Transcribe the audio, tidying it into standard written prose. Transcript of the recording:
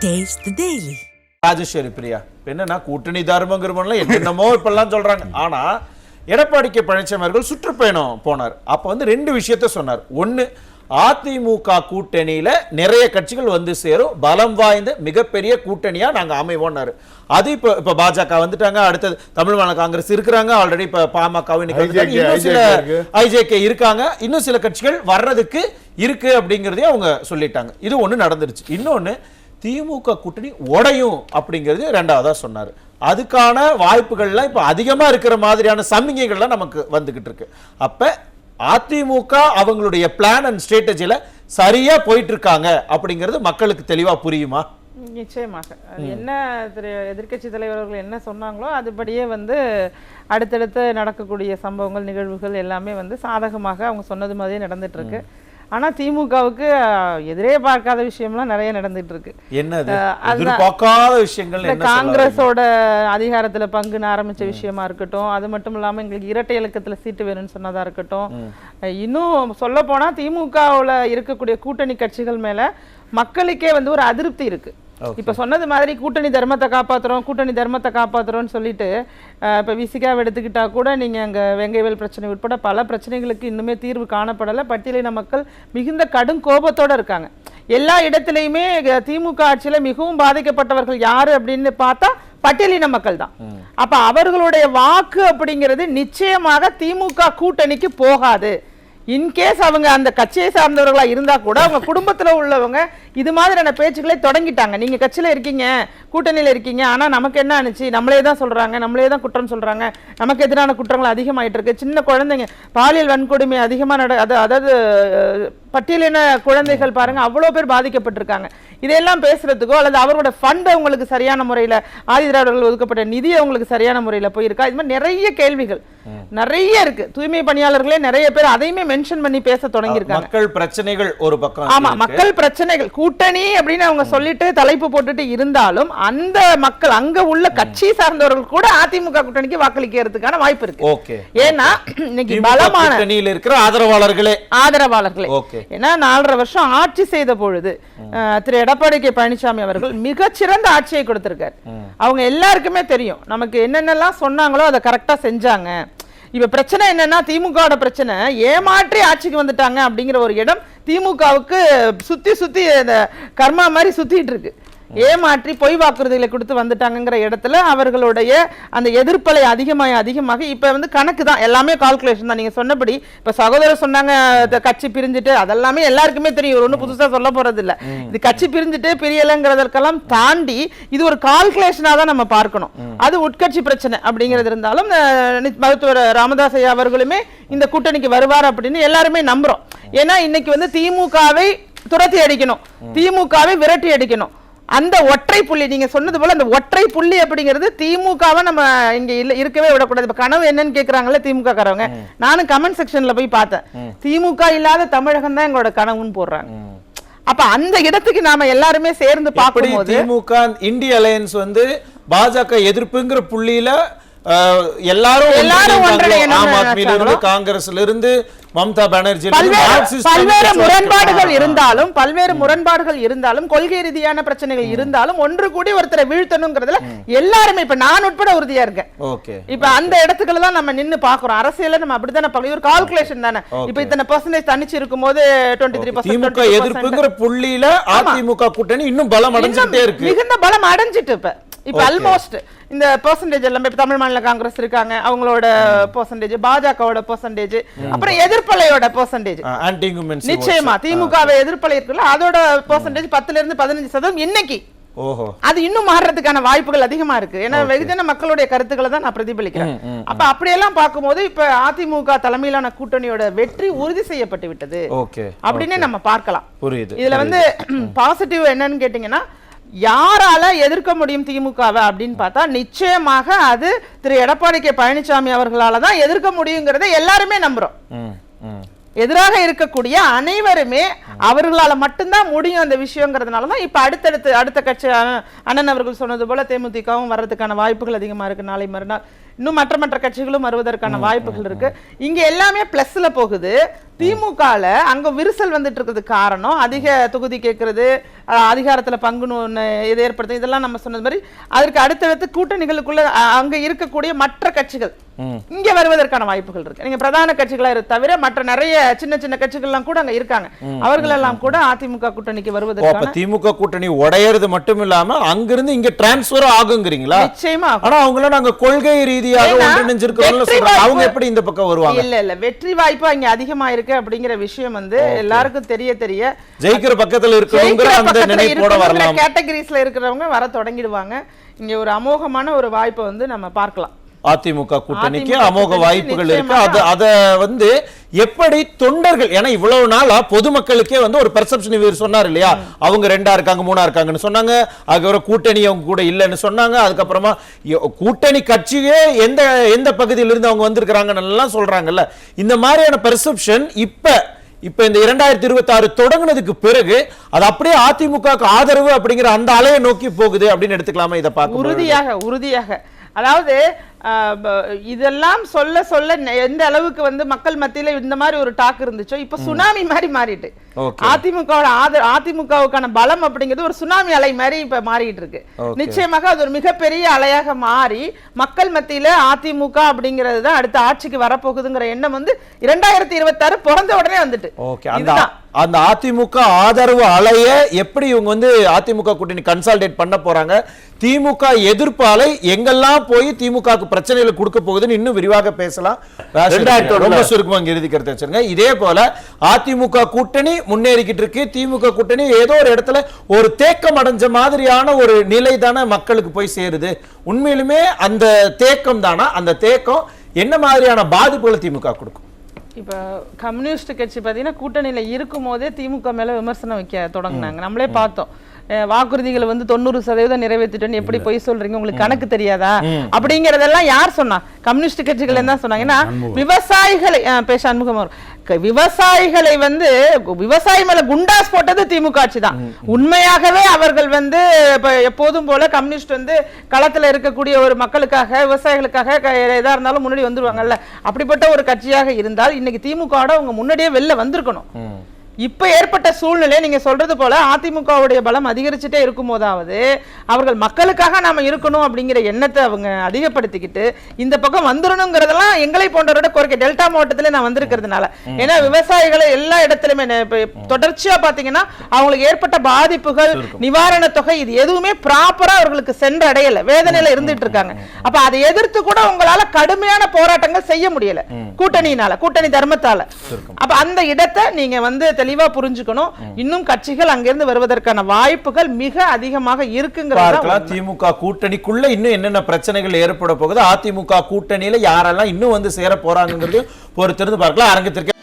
Taste the Daily. Rajeswari Priya என்னன்னா கூட்டணி தர்மங்கிருமன்ல என்னென்னமோ இப்பெல்லாம் சொல்றாங்க. ஆனா எடப்பாடி கே பழனிசாமி அவர்கள் சுற்றுப்பயணம் போனார். அப்ப வந்து ரெண்டு விஷயத்த சொன்னார். ஒன்னு, அதிமுக கூட்டணியில நிறைய கட்சிகள் வந்து சேரும், பலம் வாய்ந்த மிகப்பெரிய கூட்டணியா நாங்க அமைவோம்னாரு. அது இப்ப பாஜக வந்துட்டாங்க, அடுத்தது தமிழ் மாநில காங்கிரஸ் இருக்கிறாங்க, ஆல்ரெடி இப்ப பாமக இன்னும் சில ஐஜேகே இருக்காங்க, இன்னும் சில கட்சிகள் வர்றதுக்கு இருக்கு அப்படிங்கறதையும் அவங்க சொல்லிட்டாங்க. இது ஒண்ணு நடந்துருச்சு. இன்னொன்னு, திமுக கூட்டணி உடையும் அப்படிங்கிறது ரெண்டாவதா சொன்னாரு. அதுக்கான வாய்ப்புகள்லாம் இப்ப அதிகமா இருக்கிற மாதிரியான சமிகைகள்லாம் நமக்கு வந்துகிட்டு இருக்கு. அப்ப அதிமுக அவங்களுடைய பிளான் அண்ட் ஸ்ட்ராட்டஜில சரியா போயிட்டு இருக்காங்க அப்படிங்கிறது மக்களுக்கு தெளிவா புரியுமா? நிச்சயமாக. என்ன எதிர்க்கட்சி தலைவர்கள் என்ன சொன்னாங்களோ அதுபடியே வந்து அடுத்தடுத்து நடக்கக்கூடிய சம்பவங்கள் நிகழ்வுகள் எல்லாமே வந்து சாதகமாக அவங்க சொன்னது மாதிரியே நடந்துட்டு இருக்கு. ஆனா திமுகவுக்கு எதிரே பார்க்காத விஷயம்லாம் நிறைய நடந்துட்டு இருக்கு. என்னது எதிர்பார்க்காத விஷயங்கள்? காங்கிரஸோட அதிகாரத்துல பங்குன்னு ஆரம்பிச்ச விஷயமா இருக்கட்டும், அது மட்டும் இல்லாம எங்களுக்கு இரட்டை இலக்கத்துல சீட்டு வேணும்னு சொன்னதா இருக்கட்டும், இன்னும் சொல்ல போனா திமுகவுல இருக்கக்கூடிய கூட்டணி கட்சிகள் மேல மக்களுக்கே வந்து ஒரு அதிருப்தி இருக்கு. இப்ப சொன்னது மாதிரி கூட்டணி தர்மத்தை காப்பாத்துறோம்னு சொல்லிட்டு இப்ப விசிகாவை எடுத்துக்கிட்டா கூட நீங்க அங்க வெங்கைவேல் பிரச்சனை உட்பட பல பிரச்சனைகளுக்கு இன்னுமே தீர்வு காணப்படலை. பட்டியலின மக்கள் மிகுந்த கடும் கோபத்தோட இருக்காங்க. எல்லா இடத்திலையுமே திமுக ஆட்சியில மிகவும் பாதிக்கப்பட்டவர்கள் யாரு அப்படின்னு பார்த்தா பட்டியலின மக்கள் தான். அப்ப அவர்களுடைய வாக்கு அப்படிங்கிறது நிச்சயமாக திமுக கூட்டணிக்கு போகாது. இன்கேஸ் அவங்க அந்த கட்சியை சார்ந்தவர்களா இருந்தா கூட அவங்க குடும்பத்துல உள்ளவங்க இது மாதிரியான பேச்சுக்களை தொடங்கிட்டாங்க. நீங்க கட்சியில இருக்கீங்க, கூட்டணியில இருக்கீங்க, ஆனா நமக்கு என்ன ஆனிச்சு, நம்மளே தான் சொல்றாங்க, நம்மளே தான் குற்றம் சொல்றாங்க, நமக்கு எதிரான குற்றங்கள் அதிகமாயிட்டு இருக்கு, சின்ன குழந்தைங்க பாலியல் வன்கொடுமை அதிகமா அதாவது பட்டியலின குழந்தைகள் பாருங்க அவ்வளவு பேர் பாதிக்கப்பட்டிருக்காங்க. இதெல்லாம் பேசுறதுக்கோ அல்லது அவரோட ஃபண்ட் அவங்களுக்கு சரியான முறையில ஆதிதிராவிடர்கள் ஒதுக்கப்பட்ட நிதி அவங்களுக்கு சரியான முறையில போயிருக்கா, இது மாதிரி நிறைய கேள்விகள் நிறைய இருக்கு. தூய்மை பணியாளர்களே நிறைய பேர் அதையுமே மென்ஷன் பண்ணி பேச தொடங்கியிருக்காங்க. மக்கள் பிரச்சனைகள் ஒரு பக்கம். ஆமா, மக்கள் பிரச்சனைகள் கூட்டணி அப்படின்னு அவங்க சொல்லிட்டு தலைப்பு போட்டுட்டு இருந்தாலும் அந்த மக்கள் அங்க உள்ள கட்சி சார்ந்தவர்கள் கூட அதிமுக கூட்டணிக்கு வாக்களிக்கிறதுக்கான வாய்ப்பு இருக்கு. ஓகே. ஏன்னா இன்னைக்கு பலமான கூட்டணியில் இருக்கிற ஆதரவாளர்களே ஏன்னா 4.5 வருஷம் ஆட்சி செய்த பொழுது திரு எடப்பாடி கே பழனிசாமி அவர்கள் மிகச்சிறந்த ஆட்சியை கொடுத்திருக்காரு. அவங்க எல்லாருக்குமே தெரியும் நமக்கு என்னென்னலாம் சொன்னாங்களோ அதை கரெக்டா செஞ்சாங்க. இப்ப பிரச்சனை என்னன்னா திமுக பிரச்சனை ஏமாற்றி ஆட்சிக்கு வந்துட்டாங்க அப்படிங்கிற ஒரு இடம் திமுகவுக்கு சுத்தி இந்த கர்மா மாதிரி சுத்திட்டு இருக்கு. ஏமாற்றி பொய் வாக்குறுதிகளை கொடுத்து வந்துட்டாங்கிற இடத்துல அவர்களுடைய அந்த எதிர்ப்பலை அதிகமாக இப்ப வந்து கணக்கு தான், எல்லாமே கால்குலேஷன் தான். நீங்க சொன்னபடி இப்ப சகோதரர் சொன்னாங்க கட்சி பிரிஞ்சுட்டு, அதெல்லாமே எல்லாருக்குமே தெரியும், ஒன்னும் புதுசா சொல்ல போறது இல்ல. இது கட்சி பிரிஞ்சுட்டு பிரியலைங்கிறதற்கெல்லாம் தாண்டி இது ஒரு கால்குலேஷனா தான் நம்ம பார்க்கணும். அது உட்கட்சி பிரச்சனை அப்படிங்கிறது இருந்தாலும் மருத்துவர் ராமதாஸ் ஐயா அவர்களுமே இந்த கூட்டணிக்கு வருவார் அப்படின்னு எல்லாருமே நம்புறோம். ஏன்னா இன்னைக்கு வந்து திமுகவை துரத்தி அடிக்கணும், திமுகவை விரட்டி அடிக்கணும். அந்த ஒற்றை புள்ளி நீங்க சொன்னது போல அந்த ஒற்றை புள்ளி அப்படிங்கிறது திமுகவை நம்ம இங்க இருக்கவே விடக்கூடாது. இப்ப கனவு என்னன்னு கேக்குறாங்கல்ல திமுக காரவங்க, நானும் கமெண்ட் செக்ஷன்ல போய் பார்த்தேன், திமுக இல்லாத தமிழகம் தான் எங்களோட கனவுன்னு போடுறாங்க. அப்ப அந்த இடத்துக்கு நாம எல்லாருமே சேர்ந்து பார்க்கும்போது திமுக இந்திய அலையன்ஸ் வந்து பாஜக எதிர்ப்புங்கிற புள்ளியில எல்லாரும் ஆம் ஆத்மியில இருந்து காங்கிரஸ்ல இருந்து மம்தா பானர்ஜி பல்வேறு முரண்பாடுகள் இருந்தாலும் கொள்கை ரீதியான பிரச்சனைகள் இருந்தாலும் ஒன்று கூடி ஒருத்தரை வீழ்த்தணுங்கிறதுல எல்லாருமே இப்ப நான் உட்பட உறுதியா இருக்கேன். இப்ப அந்த இடத்துக்குள்ள தான் நம்ம நின்னு பாக்குறோம். அரசியல நம்ம அப்படித்தானே ஒரு கால்குலேஷன் தானே. இப்ப இத்தனை % தனிச்சு இருக்கும் போது 23% எதிர்ப்புங்கிற புள்ளியில அதிமுக கூட்டணி இன்னும் பலம் அடைஞ்சிட்டே இருக்கு, மிகுந்த பலம் அடைஞ்சிட்டு இப்ப ஆல்மோஸ்ட் இந்த பெர்சன்டேஜ் எல்லாமே தமிழ் மாநில காங்கிரஸ் இருக்காங்க, அவங்களோட பெர்சன்டேஜ், பாஜகவோட பெர்சன்டேஜ், அப்புறம் எதிர்ப்பலையோட பெர்சன்டேஜ், நிச்சயமா திமுகவை எதிர்ப்பலை இருக்குல்ல அதோட பெர்சன்டேஜ் 10ல இருந்து 15% இன்னைக்கு. அது இன்னும் மாறுறதுக்கான வாய்ப்புகள் அதிகமா இருக்கு. ஏன்னா வெகுஜன மக்களுடைய கருத்துக்களை தான் நான் பிரதிபலிக்கிறேன். அப்ப அப்படியெல்லாம் பார்க்கும்போது இப்ப அதிமுக தலைமையிலான கூட்டணியோட வெற்றி உறுதி செய்யப்பட்டு விட்டது அப்படின்னு நம்ம பார்க்கலாம். இதுல வந்து பாசிட்டிவ் என்னன்னு கேட்டீங்கன்னா, யாரால எதிர்க்க முடியும் திமுகவை அப்படின்னு பார்த்தா நிச்சயமாக அது திரு எடப்பாடி கே பழனிசாமி அவர்களால தான் எதிர்க்க முடியுங்கிறத எல்லாருமே நம்புறோம். எதிராக இருக்கக்கூடிய அனைவருமே அவர்களால மட்டும்தான் முடியும் அந்த விஷயங்கிறதுனாலதான் இப்ப அடுத்த கட்சி அண்ணன் அவர்கள் சொன்னது போல தேமுதிகவும் வர்றதுக்கான வாய்ப்புகள் அதிகமா இருக்கு. நாளை மறுநாள் இன்னும் மற்ற கட்சிகளும் வருவதற்கான வாய்ப்புகள் இருக்கு. இங்க எல்லாமே பிளஸ்ல போகுது. திமுகல அங்க விரிசல் வந்துட்டு இருக்கிறது காரணம் அதிக தொகுதி கேட்கறது, அதிகாரத்துல பங்கு இது ஏற்படுத்து, இதெல்லாம் நம்ம சொன்னது மாதிரி அதற்கு அடுத்தடுத்து கூட்டணிகளுக்குள்ள அங்க இருக்கக்கூடிய மற்ற கட்சிகள் இங்க வருவதற்கான வாய்ப்புகள் இருக்கு. நீங்க பிரதான கட்சிகளா தவிர மற்ற நிறைய சின்ன சின்ன கட்சிகள்லாம் கூட அங்க இருக்காங்க. அவர்கள் எல்லாம் கூட அதிமுக கூட்டணிக்கு வருவதற்கான திமுக கூட்டணி உடையறது மட்டும் இல்லாம அங்கிருந்து இங்க டிரான்ஸ்பர் ஆகுங்கிறீங்களா? நிச்சயமா. ஆனா அவங்கள நாங்க கொள்கை ரீதியாக ஒன்றிணைஞ்சிருக்கோம்னு சொல்றாங்க. அவங்க எப்படி இந்த பக்கம் வருவாங்க? இல்ல வெற்றி வாய்ப்பு அங்க அதிகமா இருக்கு அப்படிங்கிற விஷயம் வந்து எல்லாருக்கும் தெரிய ஜெயிக்கிற பக்கத்துல இருக்கணும்ங்கற அந்த நினைப்போட வரலாம். கேட்டகரிஸ்ல இருக்கிறவங்க வர தொடங்கிடுவாங்க. இங்க ஒரு அமோகமான ஒரு வாய்ப்பை வந்து நம்ம பார்க்கலாம். அதிமுக கூட்டணிக்கு அமோக வாய்ப்புகள் இருக்கு. அத வந்து எப்படி தொண்டர்கள், ஏன்னா இவ்வளவு நாளா பொதுமக்களுக்கே வந்து ஒரு பெர்செப்ஷன் இவர் சொன்னார் இல்லையா, அவங்க 2 இருக்காங்க 3 இருக்காங்கன்னு சொன்னாங்க, அதுக்கப்புறம் கூட்டணி அவங்க கூட இல்லைன்னு சொன்னாங்க, அதுக்கப்புறமா கூட்டணி கட்சியே எந்த பகுதியிலிருந்து அவங்க வந்திருக்கிறாங்கன்னு எல்லாம் சொல்றாங்கல்ல. இந்த மாதிரியான பெர்செப்ஷன் இப்ப இந்த 2026 தொடங்குனதுக்கு பிறகு அது அப்படியே அதிமுகக்கு ஆதரவு அப்படிங்கிற அந்த அலையை நோக்கி போகுது அப்படின்னு எடுத்துக்கலாமா? இதை பார்க்க உறுதியாக அதாவது இதெல்லாம் சொல்ல எந்த அளவுக்கு வந்து மக்கள் மத்தியில இந்த மாதிரி ஒரு டாக் இருந்துச்சோ இப்ப சுனாமி மாதிரி மாறிட்டு அதிமுகவுக்கான பலம் அப்படிங்கிறது ஒரு சுனாமி அலை மாதிரி இப்ப மாறிட்டு இருக்கு. நிச்சயமாக அது ஒரு மிகப்பெரிய அலையாக மாறி மக்கள் மத்தியில அதிமுக அப்படிங்கிறது தான் அடுத்த ஆட்சிக்கு வரப்போகுதுங்கிற எண்ணம் வந்து 2026 பிறந்த உடனே வந்துட்டு. அந்த அதிமுக ஆதரவு அலைய எப்படி இவங்க வந்து அதிமுக கூட்டணி கன்சால்டேட் பண்ண போறாங்க, திமுக எதிர்ப்பு அலை எங்கெல்லாம் போய் திமுக பிரச்சனைகளை கொடுக்க போகுதுன்னு இன்னும் விரிவாக பேசலாம். ரொம்ப சுருக்கமா இறுதி கருத்து வச்சிருங்க. இதே போல அதிமுக கூட்டணி முன்னேறிக்கிட்டு இருக்கு, திமுக கூட்டணி ஏதோ ஒரு இடத்துல ஒரு தேக்கம் அடைஞ்ச மாதிரியான ஒரு நிலை தானே மக்களுக்கு போய் சேருது. உண்மையிலுமே அந்த தேக்கம் தானா? அந்த தேக்கம் என்ன மாதிரியான பாதிப்புகளை திமுக கொடுக்கும்? இப்ப கம்யூனிஸ்ட் கட்சி பாத்தீங்கன்னா கூட்டணியில இருக்கும் போதே திமுக மேல விமர்சனம் வைக்க தொடங்கினாங்க. நம்மளே பார்த்தோம். வாக்குறுதிகளை வந்து 90% நிறைவேற்றிட்டோன்னு எப்படி போய் சொல்றீங்க, உங்களுக்கு கணக்கு தெரியாதா அப்படிங்கறதெல்லாம் யார் சொன்னா? கம்யூனிஸ்ட் கட்சிகள் என்ன சொன்னாங்க? ஏன்னா விவசாயிகளை பேச அன்முகம் விவசாயிகளை வந்து விவசாயி மேல குண்டாஸ் போட்டது திமுக ஆட்சி தான். உண்மையாகவே அவர்கள் வந்து எப்போதும் போல கம்யூனிஸ்ட் வந்து களத்துல இருக்கக்கூடிய ஒரு மக்களுக்காக விவசாயிகளுக்காக எதா இருந்தாலும் முன்னாடி வந்துருவாங்கல்ல. அப்படிப்பட்ட ஒரு கட்சியாக இருந்தால் இன்னைக்கு திமுக அவங்க முன்னாடியே வெளில வந்திருக்கணும். இப்ப ஏற்பட்ட சூழ்நிலை நீங்க சொல்றது போல அதிமுகவுடைய பலம் அதிகரிச்சுட்டே இருக்கும் போதாவது அவர்கள் மக்களுக்காக நாம இருக்கணும் அப்படிங்கிற எண்ணத்தை அவங்க அதிகப்படுத்திக்கிட்டு இந்த பக்கம் வந்துடணுங்கிறதெல்லாம் எங்களை போன்றவரோட கோரிக்கை. டெல்டா மாவட்டத்துல நான் வந்திருக்கிறதுனால, ஏன்னா விவசாயிகளை எல்லா இடத்துலயுமே தொடர்ச்சியா பாத்தீங்கன்னா அவங்களுக்கு ஏற்பட்ட பாதிப்புகள், நிவாரண தொகை, இது எதுவுமே ப்ராப்பரா அவர்களுக்கு சென்று அடையல, வேதனையில இருந்துட்டு இருக்காங்க. அப்ப அதை எதிர்த்து கூட உங்களால கடுமையான போராட்டங்கள் செய்ய முடியல கூட்டணியினால, கூட்டணி தர்மத்தால. அப்ப அந்த இடத்தை நீங்க வந்து தெளிவா புரிஞ்சுக்கணும். இன்னும் கட்சிகள் அங்கிருந்து வருவதற்கான வாய்ப்புகள் மிக அதிகமாக இருக்குங்கிறத திமுக கூட்டணிக்குள்ள இன்னும் என்னென்ன பிரச்சனைகள் ஏற்பட போகுது, அதிமுக கூட்டணியில யாரெல்லாம் இன்னும் வந்து சேர போறாங்கிறது பொறுத்திருந்து பார்க்கலாம். அரங்கத்திற்கு